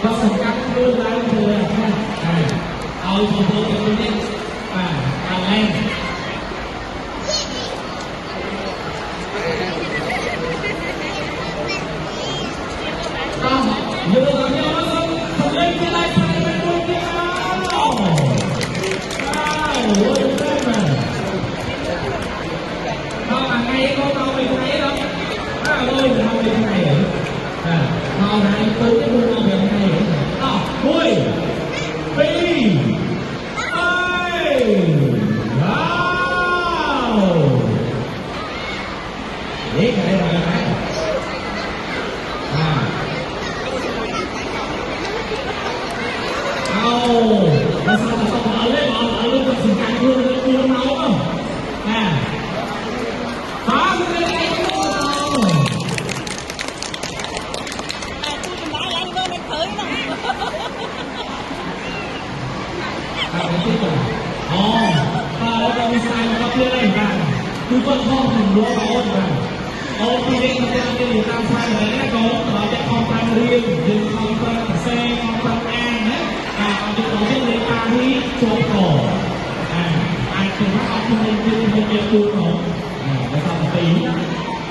có sẵn các phương lại thừaเอาตัวตัวตัวนี้เอาแรงHãy subscribe cho kênh Ghiền Mì Gõ để không bỏ cứ vẫn không thành lúa và ôn khi đến thời gian đi tam sai đấy có sẽ không tan riêng nhưng không tan C không tan A đấy nhưng có những người ta đi chụp cổ ai thì nó không nên như tôi không để sao mà tí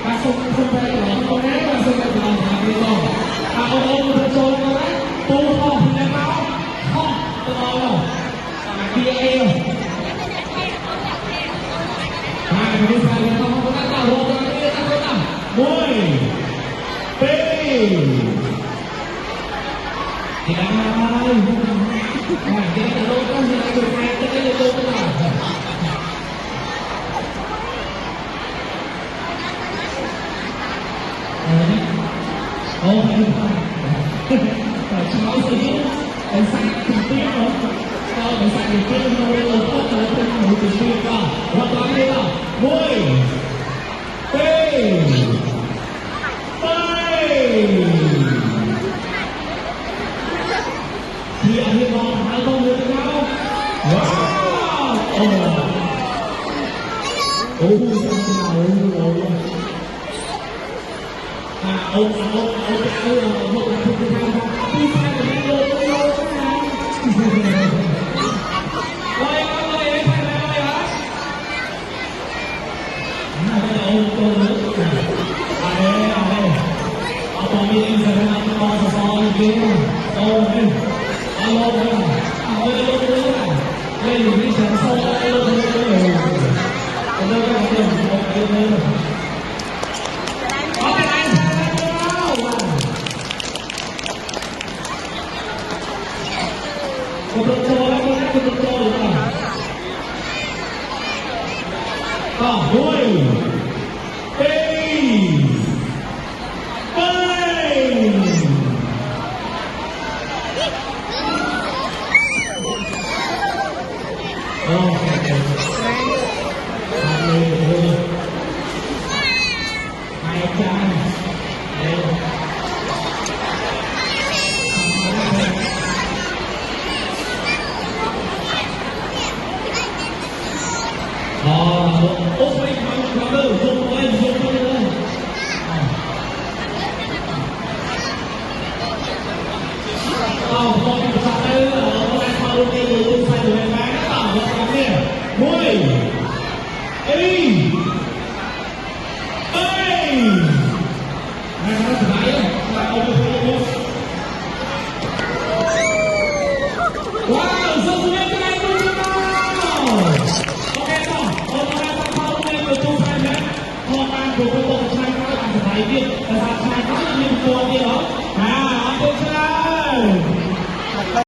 ta không phải là con đấy là không phải là làm gì đâu ôn thật trôi con đấy tu không thì em báo không tôi nói đâu kia em Hãy subscribe cho kênh Ghiền Mì Gõ để không bỏ lỡ những Hãy subscribe cho kênh Ghiền Mì Gõ để không bỏ lỡ những video hấp dẫn